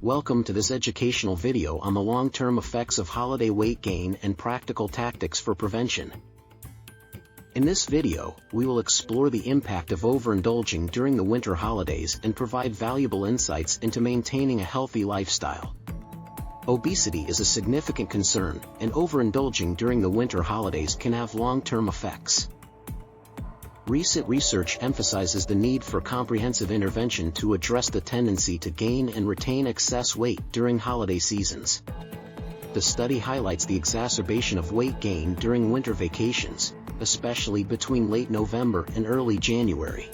Welcome to this educational video on the long-term effects of holiday weight gain and practical tactics for prevention. In this video, we will explore the impact of overindulging during the winter holidays and provide valuable insights into maintaining a healthy lifestyle. Obesity is a significant concern, and overindulging during the winter holidays can have long-term effects. Recent research emphasizes the need for comprehensive intervention to address the tendency to gain and retain excess weight during holiday seasons. The study highlights the exacerbation of weight gain during winter vacations, especially between late November and early January.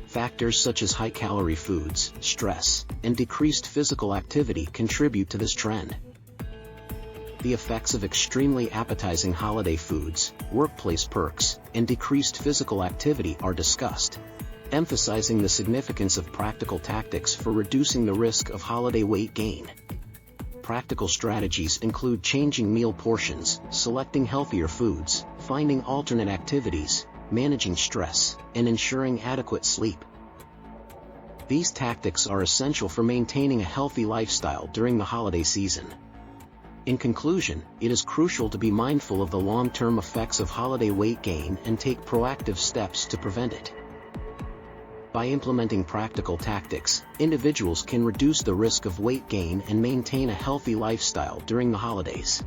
Factors such as high-calorie foods, stress, and decreased physical activity contribute to this trend. The effects of extremely appetizing holiday foods, workplace perks, and decreased physical activity are discussed, emphasizing the significance of practical tactics for reducing the risk of holiday weight gain. Practical strategies include changing meal portions, selecting healthier foods, finding alternate activities, managing stress, and ensuring adequate sleep. These tactics are essential for maintaining a healthy lifestyle during the holiday season. In conclusion, it is crucial to be mindful of the long-term effects of holiday weight gain and take proactive steps to prevent it. By implementing practical tactics, individuals can reduce the risk of weight gain and maintain a healthy lifestyle during the holidays.